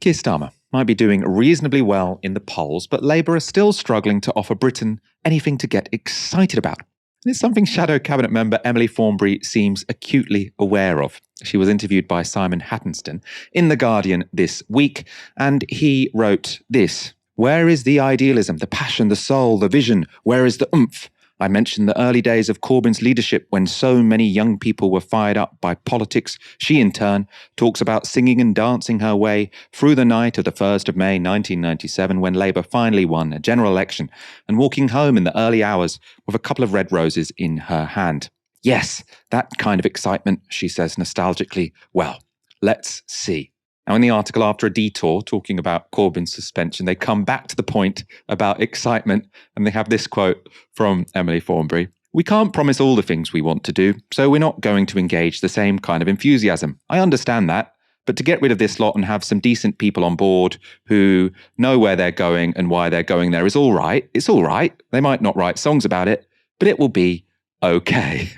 Keir Starmer might be doing reasonably well in the polls, but Labour are still struggling to offer Britain anything to get excited about. And it's something Shadow Cabinet member Emily Thornberry seems acutely aware of. She was interviewed by Simon Hattenston in The Guardian this week, and he wrote this: "Where is the idealism, the passion, the soul, the vision? Where is the oomph? I mentioned the early days of Corbyn's leadership when so many young people were fired up by politics. She, in turn, talks about singing and dancing her way through the night of the 1st of May 1997 when Labour finally won a general election and walking home in the early hours with a couple of red roses in her hand. Yes, that kind of excitement," she says nostalgically. "Well, let's see." Now, in the article, after a detour talking about Corbyn's suspension, they come back to the point about excitement, and they have this quote from Emily Thornberry: "We can't promise all the things we want to do, so we're not going to engage the same kind of enthusiasm. I understand that, but to get rid of this lot and have some decent people on board who know where they're going and why they're going there is all right. It's all right. They might not write songs about it, but it will be okay."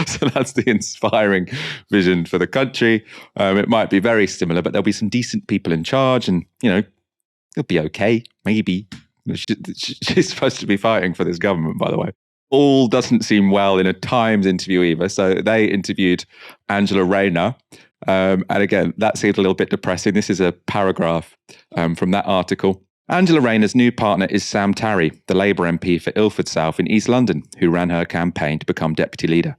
So that's the inspiring vision for the country. It might be very similar, but there'll be some decent people in charge, and it'll be okay. Maybe she's supposed to be fighting for this government, by the way. All doesn't seem well in a Times interview either. So they interviewed Angela Rayner. And again, that seemed a little bit depressing. This is a paragraph from that article. "Angela Rayner's new partner is Sam Tarry, the Labour MP for Ilford South in East London, who ran her campaign to become deputy leader.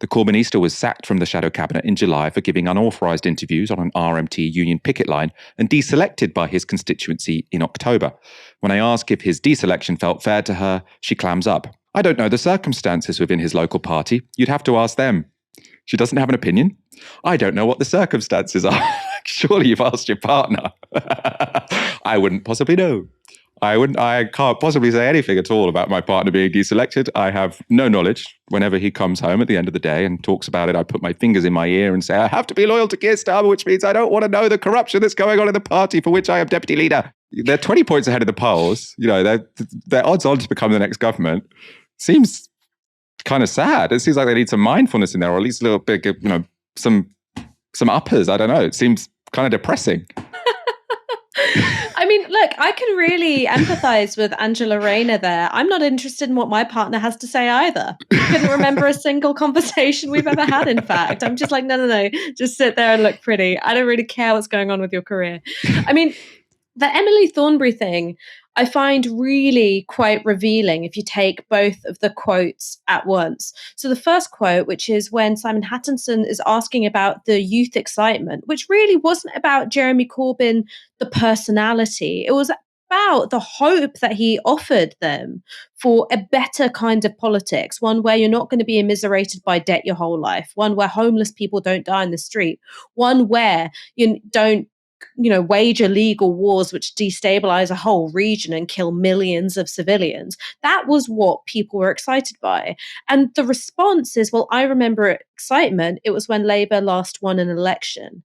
The Corbynista was sacked from the Shadow Cabinet in July for giving unauthorised interviews on an RMT union picket line and deselected by his constituency in October. When I ask if his deselection felt fair to her, she clams up. I don't know the circumstances within his local party. You'd have to ask them. She doesn't have an opinion. I don't know what the circumstances are. Surely you've asked your partner." I wouldn't possibly know. I can't possibly say anything at all about my partner being deselected. I have no knowledge. Whenever he comes home at the end of the day and talks about it, I put my fingers in my ear and say, I have to be loyal to Keir Starmer, which means I don't want to know the corruption that's going on in the party for which I am deputy leader. They're 20 points ahead of the polls. They're odds on to become the next government. Seems kind of sad. It seems like they need some mindfulness in there, or at least a little bit, some uppers. I don't know. It seems kind of depressing. I mean, look, I can really empathize with Angela Rayner there. I'm not interested in what my partner has to say either. Couldn't remember a single conversation we've ever had, in fact. I'm just like, no. Just sit there and look pretty. I don't really care what's going on with your career. I mean, the Emily Thornberry thing, I find really quite revealing if you take both of the quotes at once. So the first quote, which is when Simon Hattenston is asking about the youth excitement, which really wasn't about Jeremy Corbyn, the personality. It was about the hope that he offered them for a better kind of politics, one where you're not going to be immiserated by debt your whole life, one where homeless people don't die in the street, one where you don't wage illegal wars which destabilize a whole region and kill millions of civilians. That was what people were excited by. And the response is, well, I remember excitement. It was when Labour last won an election.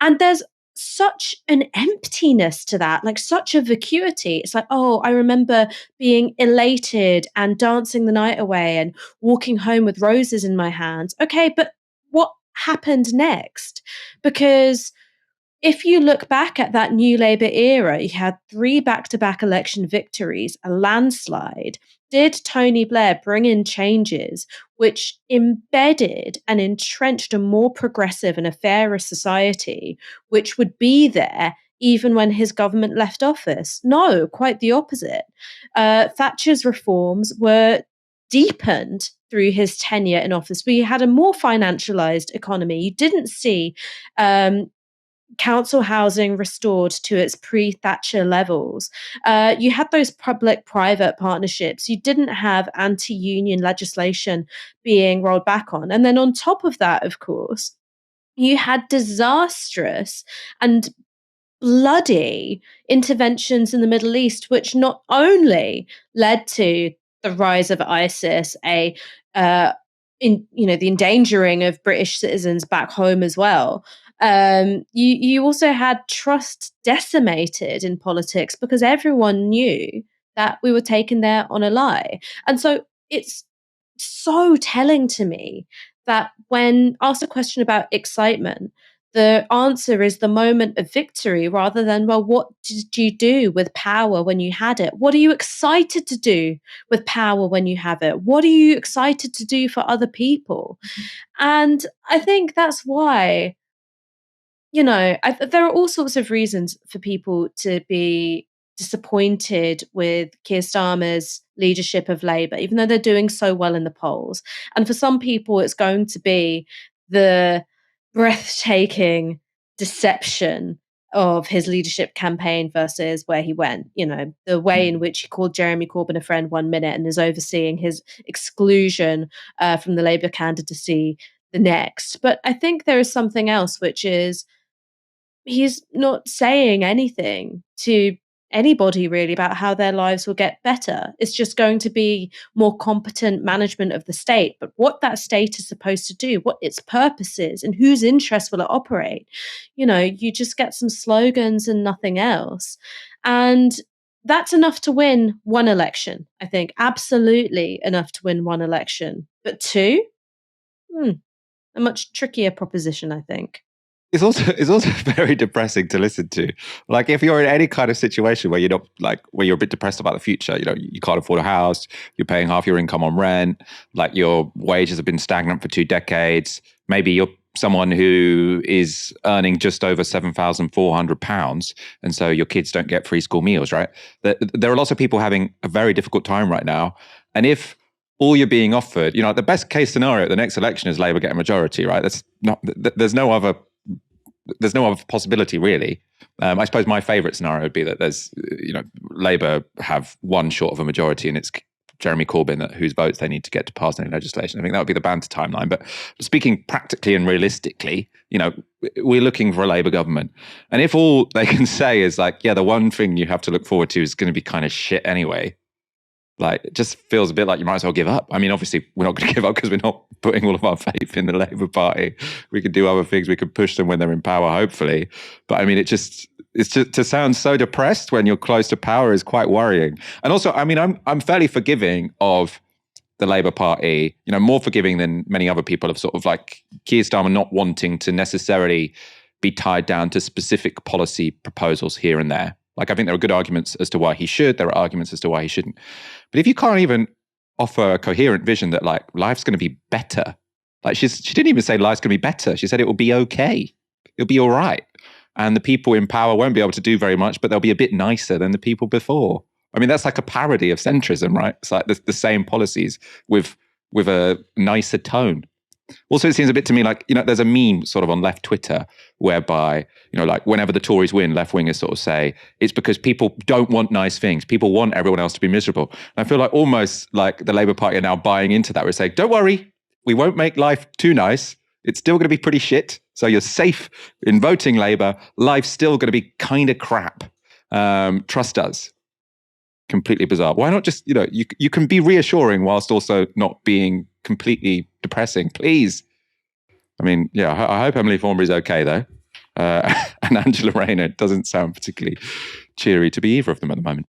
And there's such an emptiness to that, like such a vacuity. It's like, oh, I remember being elated and dancing the night away and walking home with roses in my hands. Okay, but what happened next? Because if you look back at that New Labour era, you had 3 back-to-back election victories, a landslide. Did Tony Blair bring in changes which embedded and entrenched a more progressive and a fairer society, which would be there even when his government left office? No, quite the opposite. Thatcher's reforms were deepened through his tenure in office. We had a more financialized economy. You didn't see council housing restored to its pre-Thatcher levels. You had those public-private partnerships. You didn't have anti-union legislation being rolled back on. And then on top of that, of course, you had disastrous and bloody interventions in the Middle East, which not only led to the rise of ISIS, the endangering of British citizens back home as well. You also had trust decimated in politics because everyone knew that we were taken there on a lie. And so it's so telling to me that when asked a question about excitement, the answer is the moment of victory rather than, well, what did you do with power when you had it? What are you excited to do with power when you have it? What are you excited to do for other people? And I think that's why, there are all sorts of reasons for people to be disappointed with Keir Starmer's leadership of Labour, even though they're doing so well in the polls. And for some people, it's going to be the breathtaking deception of his leadership campaign versus where he went. The way in which he called Jeremy Corbyn a friend 1 minute and is overseeing his exclusion from the Labour candidacy the next. But I think there is something else, which is he's not saying anything to anybody really about how their lives will get better. It's just going to be more competent management of the state. But what that state is supposed to do, what its purpose is, and whose interests will it operate, you just get some slogans and nothing else. And that's enough to win one election, I think. Absolutely enough to win one election. But two, a much trickier proposition, I think. It's also very depressing to listen to. Like if you're in any kind of situation where you're not like where you're a bit depressed about the future, you can't afford a house, you're paying half your income on rent, like your wages have been stagnant for 2 decades. Maybe you're someone who is earning just over £7,400, and so your kids don't get free school meals, right? There are lots of people having a very difficult time right now, and if all you're being offered, the best case scenario at the next election is Labour get a majority, right? There's no other possibility, really. I suppose my favourite scenario would be that there's, Labour have one short of a majority and it's Jeremy Corbyn whose votes they need to get to pass any legislation. I think that would be the banter timeline. But speaking practically and realistically, we're looking for a Labour government. And if all they can say is like, yeah, the one thing you have to look forward to is going to be kind of shit anyway, like it just feels a bit like you might as well give up. I mean, obviously we're not going to give up because we're not putting all of our faith in the Labour Party. We could do other things. We could push them when they're in power, hopefully. But I mean, it's just to sound so depressed when you're close to power is quite worrying. And also, I mean, I'm fairly forgiving of the Labour Party, more forgiving than many other people of sort of like Keir Starmer not wanting to necessarily be tied down to specific policy proposals here and there. Like, I think there are good arguments as to why he should. There are arguments as to why he shouldn't. But if you can't even offer a coherent vision that like life's going to be better, like she didn't even say life's going to be better. She said it will be okay. It'll be all right. And the people in power won't be able to do very much, but they'll be a bit nicer than the people before. I mean, that's like a parody of centrism, right? It's like the same policies with a nicer tone. Also, it seems a bit to me like, there's a meme sort of on left Twitter whereby, like whenever the Tories win, left wingers sort of say it's because people don't want nice things. People want everyone else to be miserable. And I feel like almost like the Labour Party are now buying into that. We're saying, don't worry, we won't make life too nice. It's still going to be pretty shit. So you're safe in voting Labour. Life's still going to be kind of crap. Trust us. Completely bizarre. Why not just, you can be reassuring whilst also not being completely depressing, please. I mean, yeah, I hope Emily Thornberry's okay though. And Angela Rayner doesn't sound particularly cheery to be either of them at the moment.